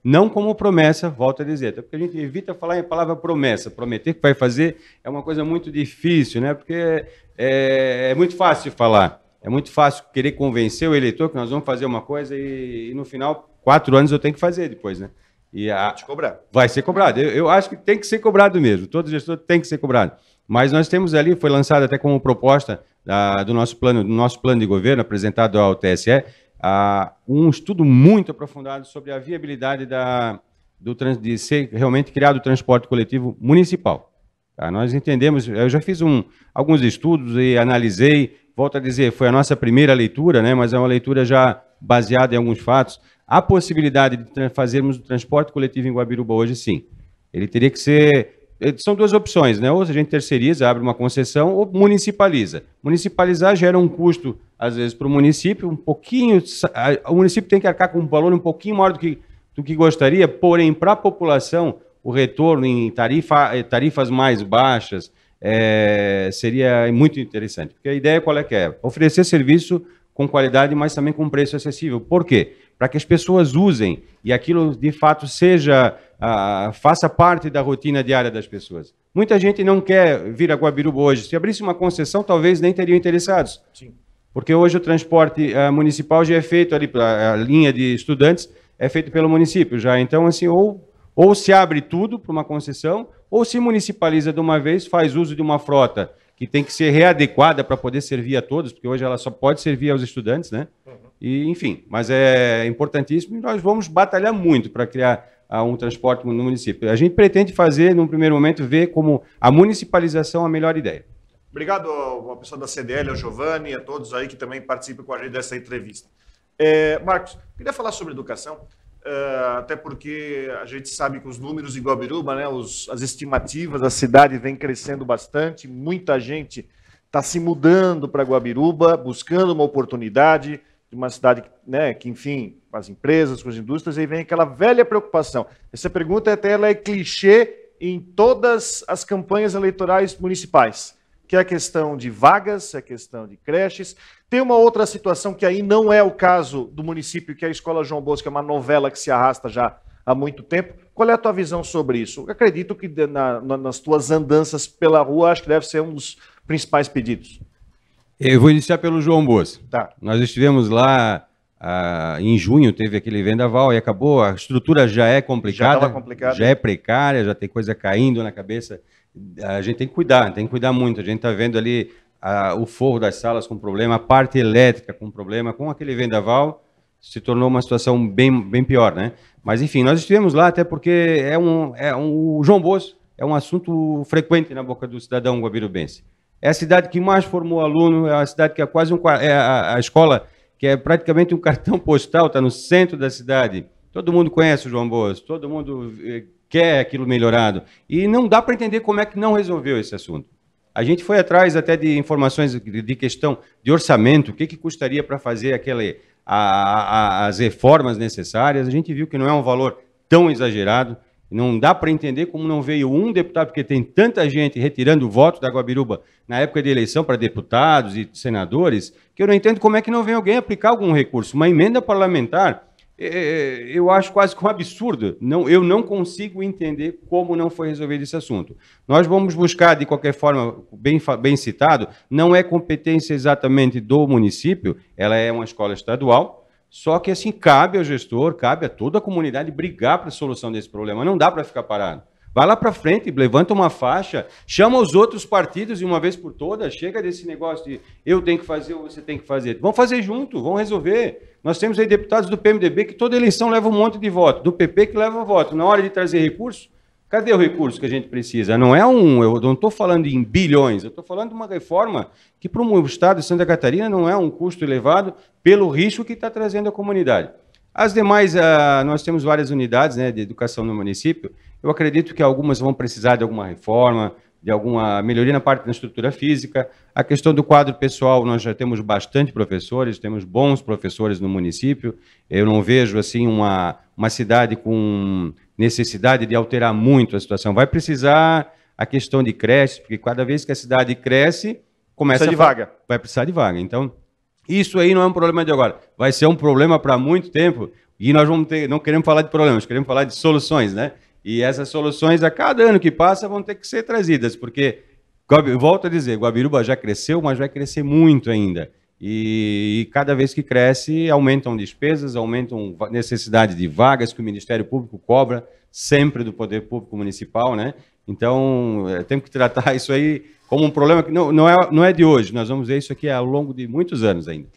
não como promessa, volto a dizer, até porque a gente evita falar em palavra promessa. Prometer que vai fazer é uma coisa muito difícil, né? Porque é muito fácil falar. É muito fácil querer convencer o eleitor que nós vamos fazer uma coisa e no final, 4 anos eu tenho que fazer depois, né? Cobrar. Vai ser cobrado. Eu acho que tem que ser cobrado mesmo. Todo gestor tem que ser cobrado. Mas nós temos ali, foi lançado até como proposta do nosso plano de governo, apresentado ao TSE, um estudo muito aprofundado sobre a viabilidade de ser realmente criado o transporte coletivo municipal. Tá? Nós entendemos, eu já fiz alguns estudos e analisei, volto a dizer, foi a nossa primeira leitura, né, mas é uma leitura já baseada em alguns fatos. A possibilidade de fazermos o transporte coletivo em Guabiruba hoje, sim. Ele teria que ser... São 2 opções, né? Ou a gente terceiriza, abre uma concessão, ou municipaliza. Municipalizar gera um custo, às vezes, para o município, um pouquinho... O município tem que arcar com um valor um pouquinho maior do que gostaria, porém, para a população, o retorno em tarifas mais baixas seria muito interessante. Porque a ideia qual é que é? Oferecer serviço com qualidade, mas também com preço acessível. Por quê? Para que as pessoas usem e aquilo de fato faça parte da rotina diária das pessoas. Muita gente não quer vir a Guabiruba hoje. Se abrisse uma concessão, talvez nem teriam interessados. Sim. Porque hoje o transporte municipal já é feito ali, a linha de estudantes é feito pelo município já. Então, assim, ou se abre tudo para uma concessão, ou se municipaliza de uma vez, faz uso de uma frota que tem que ser readequada para poder servir a todos, porque hoje ela só pode servir aos estudantes, né? E, enfim, mas é importantíssimo e nós vamos batalhar muito para criar um transporte no município. A gente pretende fazer, num primeiro momento, ver como a municipalização a melhor ideia. Obrigado ao pessoal da CDL, ao Giovanni e a todos aí que também participam com a gente dessa entrevista. Marcos, queria falar sobre educação, até porque a gente sabe que os números de Guabiruba, né, as estimativas, a cidade vem crescendo bastante, muita gente está se mudando para Guabiruba, buscando uma oportunidade de uma cidade, né, que, enfim, com as empresas, com as indústrias, aí vem aquela velha preocupação. Essa pergunta até ela é clichê em todas as campanhas eleitorais municipais, que é a questão de vagas, é a questão de creches. Tem uma outra situação que aí não é o caso do município, que é a Escola João Bosco, que é uma novela que se arrasta já há muito tempo. Qual é a tua visão sobre isso? Eu acredito que nas tuas andanças pela rua, acho que deve ser um dos principais pedidos. Eu vou iniciar pelo João Bosco. Tá. Nós estivemos lá em junho, teve aquele vendaval e acabou. A estrutura já é complicada, Já estava complicada. já é precária, já tem coisa caindo na cabeça. A gente tem que cuidar muito. A gente está vendo ali o forro das salas com problema, a parte elétrica com problema. Com aquele vendaval, se tornou uma situação bem pior, né? Mas, enfim, nós estivemos lá até porque o João Bosco é um assunto frequente na boca do cidadão guabirubense. É a cidade que mais formou aluno, é a cidade que é quase a escola que é praticamente um cartão postal, está no centro da cidade. Todo mundo conhece o João Bosco, todo mundo quer aquilo melhorado. E não dá para entender como é que não resolveu esse assunto. A gente foi atrás até de informações de questão de orçamento, o que custaria para fazer as reformas necessárias. A gente viu que não é um valor tão exagerado. Não dá para entender como não veio um deputado, porque tem tanta gente retirando o voto da Guabiruba na época de eleição para deputados e senadores, que eu não entendo como é que não vem alguém aplicar algum recurso. Uma emenda parlamentar, eu acho quase que um absurdo. Eu não consigo entender como não foi resolvido esse assunto. Nós vamos buscar, de qualquer forma, bem citado, não é competência exatamente do município, ela é uma escola estadual. Só que, assim, cabe ao gestor, cabe a toda a comunidade brigar para a solução desse problema. Não dá para ficar parado. Vai lá para frente, levanta uma faixa, chama os outros partidos de uma vez por todas, chega desse negócio de eu tenho que fazer ou você tem que fazer. Vamos fazer junto, vamos resolver. Nós temos aí deputados do PMDB que toda eleição leva um monte de voto, do PP que leva voto. Na hora de trazer recurso, cadê o recurso que a gente precisa? Eu não estou falando em bilhões, eu estou falando de uma reforma que para o estado de Santa Catarina não é um custo elevado pelo risco que está trazendo a comunidade. As demais, nós temos várias unidades, né, de educação no município. Eu acredito que algumas vão precisar de alguma reforma, de alguma melhoria na parte da estrutura física. A questão do quadro pessoal, nós já temos bastante professores, temos bons professores no município. Eu não vejo assim uma cidade com necessidade de alterar muito a situação. Vai precisar a questão de creche, porque cada vez que a cidade cresce, Precisa de vaga. Vai precisar de vaga. Então, isso aí não é um problema de agora. Vai ser um problema para muito tempo e nós não queremos falar de problemas, queremos falar de soluções, né? E essas soluções, a cada ano que passa, vão ter que ser trazidas, porque, volto a dizer, Guabiruba já cresceu, mas vai crescer muito ainda. E cada vez que cresce, aumentam despesas, aumentam necessidade de vagas que o Ministério Público cobra, sempre do Poder Público Municipal, né? Então, temos que tratar isso aí como um problema que não é de hoje, nós vamos ver isso aqui ao longo de muitos anos ainda.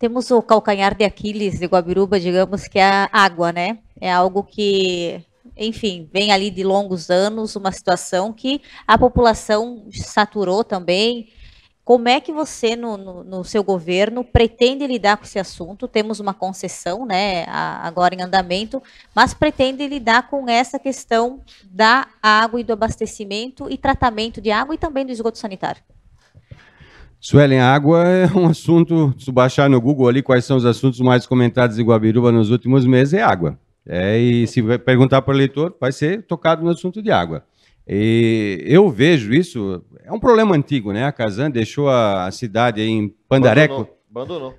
Temos o calcanhar de Aquiles de Guabiruba, digamos, que é a água, né? É algo que, enfim, vem ali de longos anos, uma situação que a população saturou também. Como é que você, no seu governo, pretende lidar com esse assunto? Temos uma concessão, né, agora em andamento, mas pretende lidar com essa questão da água e do abastecimento e tratamento de água e também do esgoto sanitário. Suelen, a água é um assunto, se baixar no Google ali quais são os assuntos mais comentados em Guabiruba nos últimos meses, é água. E se perguntar para o eleitor, vai ser tocado no assunto de água. E eu vejo isso, é um problema antigo, né? A Casan deixou a cidade aí em Pandareco,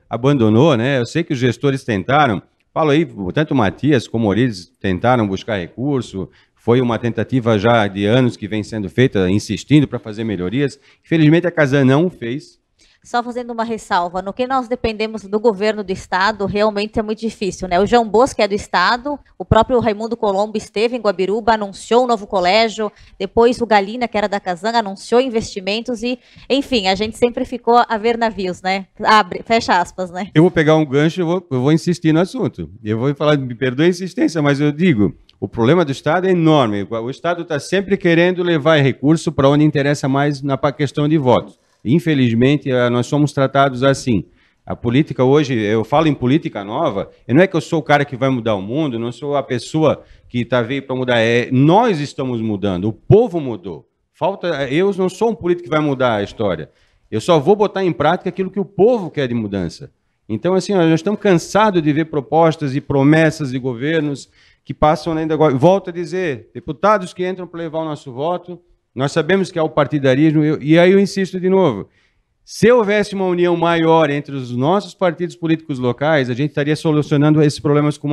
abandonou, né? Eu sei que os gestores tentaram, falo aí, tanto o Matias como o Orides tentaram buscar recurso, foi uma tentativa já de anos que vem sendo feita, insistindo para fazer melhorias. Infelizmente a Casan não fez. Só fazendo uma ressalva, no que nós dependemos do governo do estado, realmente é muito difícil, né? O João Bosco é do estado, o próprio Raimundo Colombo esteve em Guabiruba, anunciou um novo colégio, depois o Galina, que era da Casan, anunciou investimentos e, enfim, a gente sempre ficou a ver navios, né? Abre, fecha aspas, né? Eu vou pegar um gancho, eu vou insistir no assunto. Eu vou falar, me perdoe a insistência, mas eu digo, o problema do Estado é enorme. O Estado está sempre querendo levar recurso para onde interessa mais na questão de votos. Infelizmente, nós somos tratados assim. A política hoje, eu falo em política nova, e não é que eu sou o cara que vai mudar o mundo, não sou a pessoa que veio para mudar, nós estamos mudando, o povo mudou. Eu não sou um político que vai mudar a história, eu só vou botar em prática aquilo que o povo quer de mudança. Então, assim, nós estamos cansados de ver propostas e promessas de governos que passam ainda agora. Volto a dizer, deputados que entram para levar o nosso voto, nós sabemos que há o partidarismo, e aí eu insisto de novo, se houvesse uma união maior entre os nossos partidos políticos locais, a gente estaria solucionando esses problemas com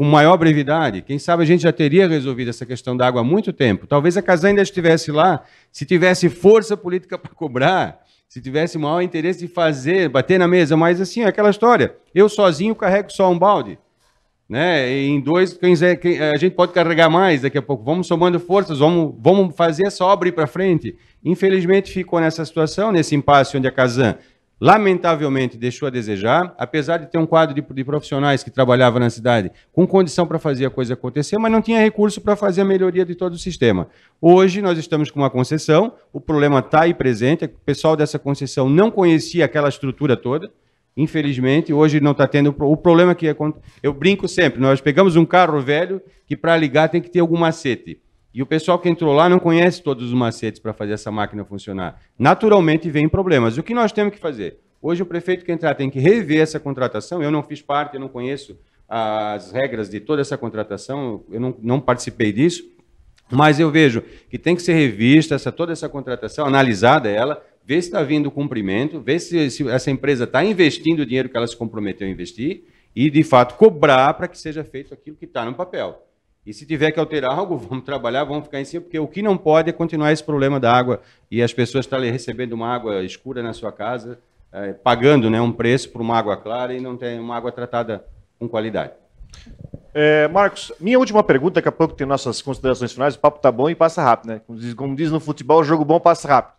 maior brevidade. Quem sabe a gente já teria resolvido essa questão da água há muito tempo. Talvez a Casan ainda estivesse lá, se tivesse força política para cobrar, se tivesse maior interesse de fazer, bater na mesa, mas assim, aquela história, eu sozinho carrego só um balde. Né? Em dois, a gente pode carregar mais daqui a pouco. Vamos somando forças, vamos fazer essa obra ir para frente. Infelizmente ficou nessa situação, nesse impasse onde a Casan, lamentavelmente, deixou a desejar, apesar de ter um quadro de profissionais que trabalhavam na cidade com condição para fazer a coisa acontecer, mas não tinha recurso para fazer a melhoria de todo o sistema. Hoje nós estamos com uma concessão, o problema está aí presente, o pessoal dessa concessão não conhecia aquela estrutura toda. Infelizmente, hoje não está tendo... O problema que eu brinco sempre, nós pegamos um carro velho que para ligar tem que ter algum macete. E o pessoal que entrou lá não conhece todos os macetes para fazer essa máquina funcionar. Naturalmente, vem problemas. O que nós temos que fazer? Hoje o prefeito que entrar tem que rever essa contratação. Eu não fiz parte, eu não conheço as regras de toda essa contratação, eu não participei disso, mas eu vejo que tem que ser revista toda essa contratação, analisada ela, ver se está vindo cumprimento, ver se essa empresa está investindo o dinheiro que ela se comprometeu a investir e, de fato, cobrar para que seja feito aquilo que está no papel. E se tiver que alterar algo, vamos trabalhar, vamos ficar em cima, porque o que não pode é continuar esse problema da água e as pessoas estarem recebendo uma água escura na sua casa, pagando, né, um preço por uma água clara e não tem uma água tratada com qualidade. Marcos, minha última pergunta, daqui a pouco tem nossas considerações finais, o papo está bom e passa rápido, né? Como diz no futebol, jogo bom passa rápido.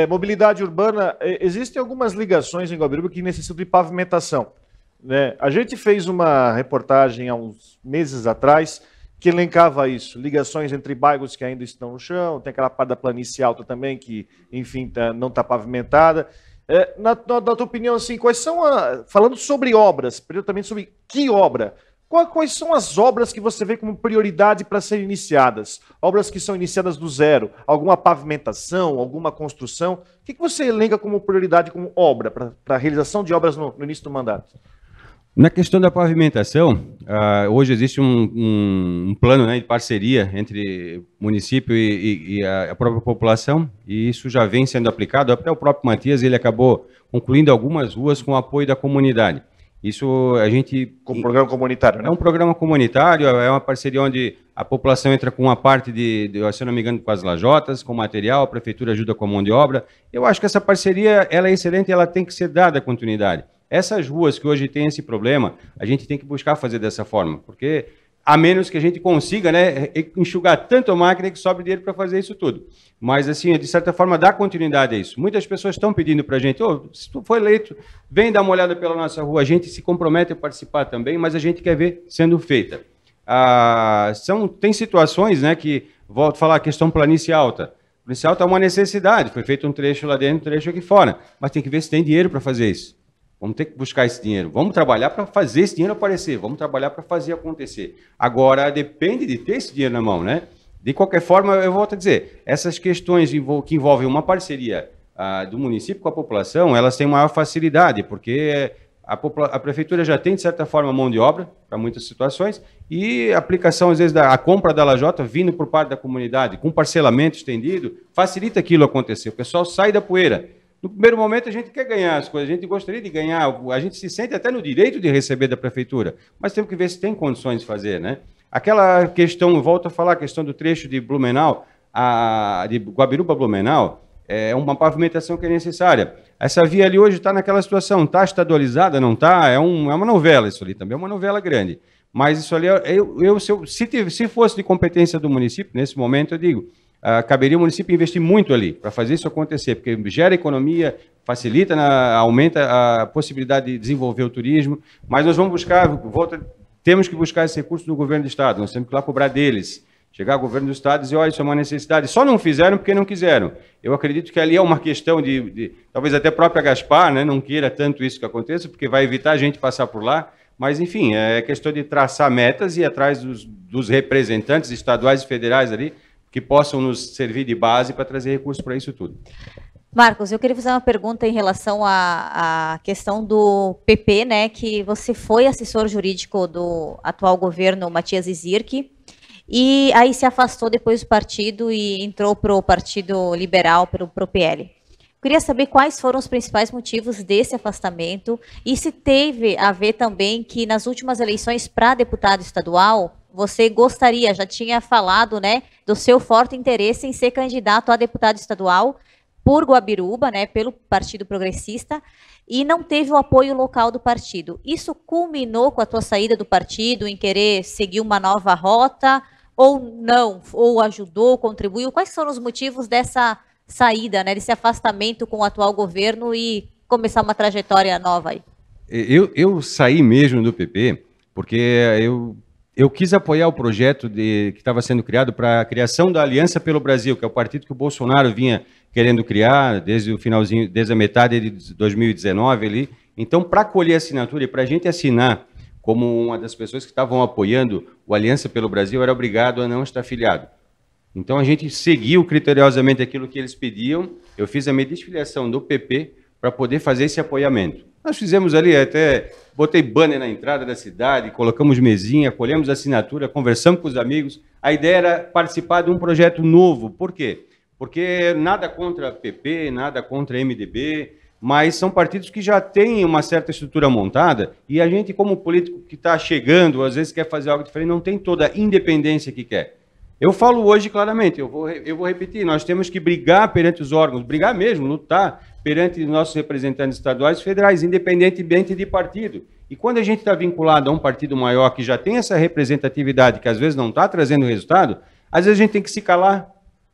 Mobilidade urbana, existem algumas ligações em Guabiruba que necessitam de pavimentação, né? A gente fez uma reportagem há uns meses atrás que elencava isso, ligações entre bairros que ainda estão no chão, tem aquela parte da planície alta também que, enfim, não está pavimentada. Na tua opinião, assim, quais são, falando sobre obras, também sobre que obra, quais são as obras que você vê como prioridade para serem iniciadas? Obras que são iniciadas do zero, alguma pavimentação, alguma construção? O que você elenca como prioridade, como obra, para a realização de obras no início do mandato? Na questão da pavimentação, hoje existe um plano, né, de parceria entre o município e a própria população, e isso já vem sendo aplicado. Até o próprio Matias, ele acabou concluindo algumas ruas com o apoio da comunidade. Isso a gente... Com programa comunitário, né? É um programa comunitário, é uma parceria onde a população entra com uma parte se não me engano, com as lajotas, com material, a prefeitura ajuda com a mão de obra. Eu acho que essa parceria ela é excelente e ela tem que ser dada continuidade. Essas ruas que hoje têm esse problema, a gente tem que buscar fazer dessa forma, porque a menos que a gente consiga, né, enxugar tanto a máquina que sobre dinheiro para fazer isso tudo. Mas, assim, de certa forma, dá continuidade a isso. Muitas pessoas estão pedindo para a gente, se tu for eleito, vem dar uma olhada pela nossa rua. A gente se compromete a participar também, mas a gente quer ver sendo feita. Tem situações, né, que, volto a falar, a questão planície alta. Planície alta é uma necessidade, foi feito um trecho lá dentro, um trecho aqui fora, mas tem que ver se tem dinheiro para fazer isso. Vamos ter que buscar esse dinheiro. Vamos trabalhar para fazer esse dinheiro aparecer. Vamos trabalhar para fazer acontecer. Agora, depende de ter esse dinheiro na mão, né? De qualquer forma, eu volto a dizer, essas questões que envolvem uma parceria do município com a população, elas têm maior facilidade, porque a prefeitura já tem, de certa forma, mão de obra para muitas situações e a aplicação, às vezes, a compra da lajota vindo por parte da comunidade, com parcelamento estendido, facilita aquilo acontecer. O pessoal sai da poeira. No primeiro momento, a gente quer ganhar as coisas, a gente gostaria de ganhar, a gente se sente até no direito de receber da prefeitura, mas temos que ver se tem condições de fazer, né? Aquela questão, volto a falar, a questão do trecho de Blumenau, de Guabiruba a Blumenau, é uma pavimentação que é necessária. Essa via ali hoje está naquela situação, está estadualizada, não está? É uma novela isso ali também, é uma novela grande. Mas isso ali, se fosse de competência do município, nesse momento eu digo, caberia o município investir muito ali para fazer isso acontecer, porque gera economia, facilita, aumenta a possibilidade de desenvolver o turismo, mas nós vamos buscar, temos que buscar esse recurso do governo do estado, nós temos que ir lá cobrar deles, chegar ao governo do estado e dizer, olha, isso é uma necessidade, só não fizeram porque não quiseram. Eu acredito que ali é uma questão talvez até a própria Gaspar, né, não queira tanto isso que aconteça, porque vai evitar a gente passar por lá, mas, enfim, é questão de traçar metas e ir atrás dos representantes estaduais e federais ali, que possam nos servir de base para trazer recursos para isso tudo. Marcos, eu queria fazer uma pergunta em relação à questão do PP, né, que você foi assessor jurídico do atual governo Matias Izirki, e aí se afastou depois do partido e entrou para o Partido Liberal, para o PL. Queria saber quais foram os principais motivos desse afastamento e se teve a ver também que nas últimas eleições para deputado estadual, você gostaria, já tinha falado, né, do seu forte interesse em ser candidato a deputado estadual por Guabiruba, né, pelo Partido Progressista, e não teve o apoio local do partido. Isso culminou com a tua saída do partido, em querer seguir uma nova rota, ou não? Ou ajudou, contribuiu? Quais foram os motivos dessa saída, né, desse afastamento com o atual governo e começar uma trajetória nova aí? Eu saí mesmo do PP porque eu quis apoiar o projeto que estava sendo criado para a criação da Aliança pelo Brasil, que é o partido que o Bolsonaro vinha querendo criar desde o finalzinho, desde a metade de 2019 ali. Então, para colher assinatura e para a gente assinar como uma das pessoas que estavam apoiando o Aliança pelo Brasil, eu era obrigado a não estar afiliado. Então, a gente seguiu criteriosamente aquilo que eles pediam. Eu fiz a minha desfiliação do PP para poder fazer esse apoiamento. Nós fizemos ali, até botei banner na entrada da cidade, colocamos mesinha, colhemos assinatura, conversamos com os amigos. A ideia era participar de um projeto novo. Por quê? Porque nada contra PP, nada contra MDB, mas são partidos que já têm uma certa estrutura montada e a gente, como político que está chegando, às vezes quer fazer algo diferente, não tem toda a independência que quer. Eu falo hoje claramente, eu vou repetir, nós temos que brigar perante os órgãos, brigar mesmo, lutar perante os nossos representantes estaduais e federais, independentemente de partido. E quando a gente está vinculado a um partido maior que já tem essa representatividade, que às vezes não está trazendo resultado, às vezes a gente tem que se calar,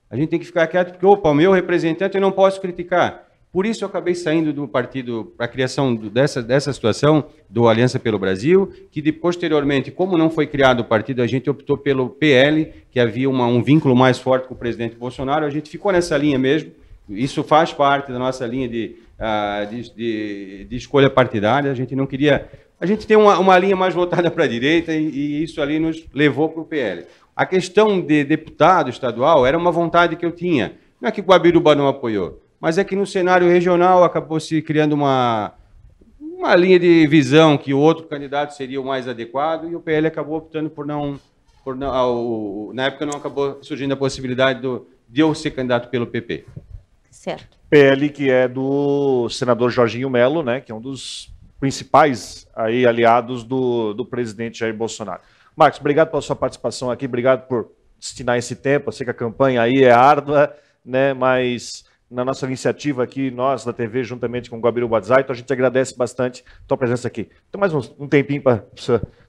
a gente tem que ficar quieto, porque, opa, o meu representante eu não posso criticar. Por isso eu acabei saindo do partido para a criação dessa situação do Aliança pelo Brasil, que posteriormente, como não foi criado o partido, a gente optou pelo PL, que havia um vínculo mais forte com o presidente Bolsonaro, a gente ficou nessa linha mesmo, isso faz parte da nossa linha de escolha partidária, a gente não queria... A gente tem uma linha mais voltada para a direita e isso ali nos levou para o PL. A questão de deputado estadual era uma vontade que eu tinha, não é que Guabiruba não apoiou, mas é que no cenário regional acabou se criando uma linha de visão que o outro candidato seria o mais adequado e o PL acabou optando por não na época não acabou surgindo a possibilidade de eu ser candidato pelo PP. Certo. PL que é do senador Jorginho Melo, né, que é um dos principais aí aliados do presidente Jair Bolsonaro. Marcos, obrigado pela sua participação aqui, obrigado por destinar esse tempo. Eu sei que a campanha aí é árdua, né, mas na nossa iniciativa aqui, nós da TV, juntamente com o Guabiruba Dzaiton, a gente agradece bastante a tua presença aqui. Então, mais um tempinho para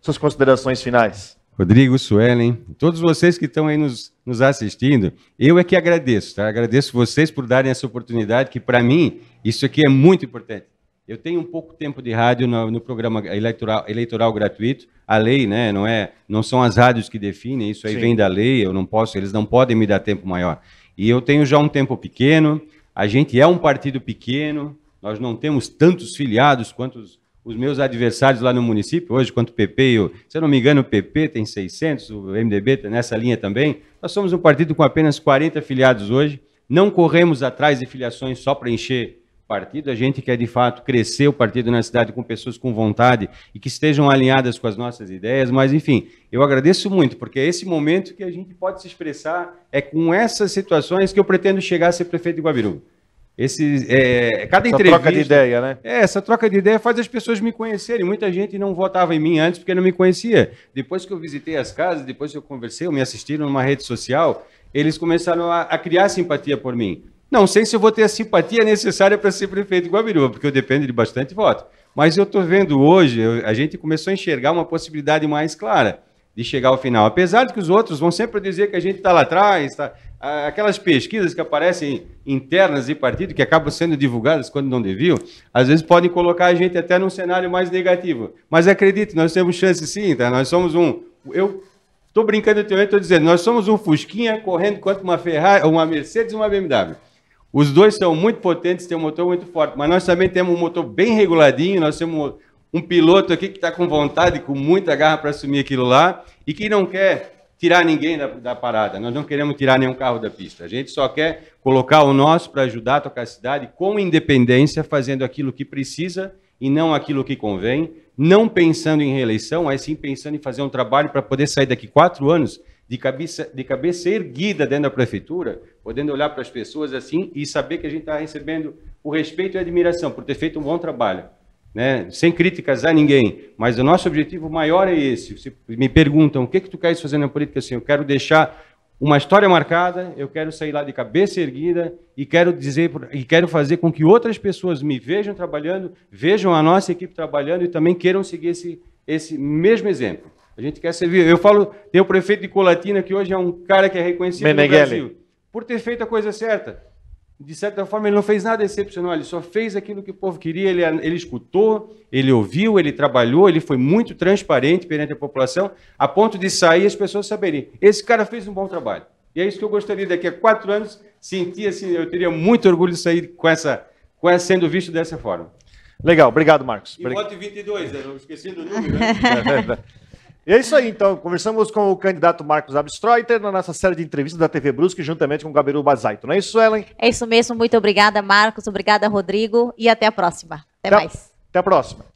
suas considerações finais. Rodrigo, Suelen, todos vocês que estão aí nos assistindo, eu é que agradeço, tá? Agradeço vocês por darem essa oportunidade, que para mim, isso aqui é muito importante. Eu tenho um pouco tempo de rádio no programa eleitoral gratuito, a lei, né, não são as rádios que definem, isso aí vem da lei, eles não podem me dar tempo maior. E eu tenho já um tempo pequeno, a gente é um partido pequeno, nós não temos tantos filiados quanto os meus adversários lá no município, hoje, quanto o PP, se eu não me engano, o PP tem 600, o MDB está nessa linha também. Nós somos um partido com apenas 40 filiados hoje, não corremos atrás de filiações só para encher partido, a gente quer de fato crescer o partido na cidade com pessoas com vontade e que estejam alinhadas com as nossas ideias, mas enfim, eu agradeço muito, porque é esse momento que a gente pode se expressar, é com essas situações que eu pretendo chegar a ser prefeito de Guabiruba. Cada Essa entrevista... troca de ideia, né? Essa troca de ideia faz as pessoas me conhecerem. Muita gente não votava em mim antes porque não me conhecia. Depois que eu visitei as casas, depois que eu conversei, eu me assistiram numa rede social, eles começaram a criar simpatia por mim. Não sei se eu vou ter a simpatia necessária para ser prefeito de Guabiruba, porque eu dependo de bastante voto. Mas eu estou vendo hoje, a gente começou a enxergar uma possibilidade mais clara de chegar ao final. Apesar de que os outros vão sempre dizer que a gente está lá atrás, aquelas pesquisas que aparecem internas de partido, que acabam sendo divulgadas quando não deviam, às vezes podem colocar a gente até num cenário mais negativo. Mas acredite, nós temos chance sim, tá? Nós somos eu estou brincando, estou dizendo, nós somos um Fusquinha correndo contra uma Ferrari, uma Mercedes e uma BMW. Os dois são muito potentes, têm um motor muito forte, mas nós também temos um motor bem reguladinho, nós temos um piloto aqui que está com vontade, com muita garra para assumir aquilo lá, e que não quer tirar ninguém da parada. Nós não queremos tirar nenhum carro da pista. A gente só quer colocar o nosso para ajudar a tocar a cidade com independência, fazendo aquilo que precisa e não aquilo que convém, não pensando em reeleição, mas sim pensando em fazer um trabalho para poder sair daqui 4 anos de cabeça erguida dentro da prefeitura, podendo olhar para as pessoas assim e saber que a gente está recebendo o respeito e a admiração por ter feito um bom trabalho. Né? Sem críticas a ninguém, mas o nosso objetivo maior é esse. Se me perguntam o que tu queres fazer na política, assim, eu quero deixar uma história marcada, eu quero sair lá de cabeça erguida e quero fazer com que outras pessoas me vejam trabalhando, vejam a nossa equipe trabalhando e também queiram seguir esse mesmo exemplo. A gente quer servir. Eu falo, tem o prefeito de Colatina, que hoje é um cara que é reconhecido no Brasil por ter feito a coisa certa. De certa forma, ele não fez nada excepcional, ele só fez aquilo que o povo queria, ele escutou, ele ouviu, ele trabalhou, ele foi muito transparente perante a população, a ponto de sair e as pessoas saberem, esse cara fez um bom trabalho. E é isso que eu gostaria daqui a 4 anos, sentir assim, eu teria muito orgulho de sair com essa sendo visto dessa forma. Legal, obrigado, Marcos. E voto 22, eu esqueci do número, né? E é isso aí, então. Conversamos com o candidato Marcos Abstreuter na nossa série de entrevistas da TV Brusque, juntamente com o Guabiruba Zaiton. Não é isso, Ellen? É isso mesmo. Muito obrigada, Marcos. Obrigada, Rodrigo. E até a próxima. Até mais. Até a próxima.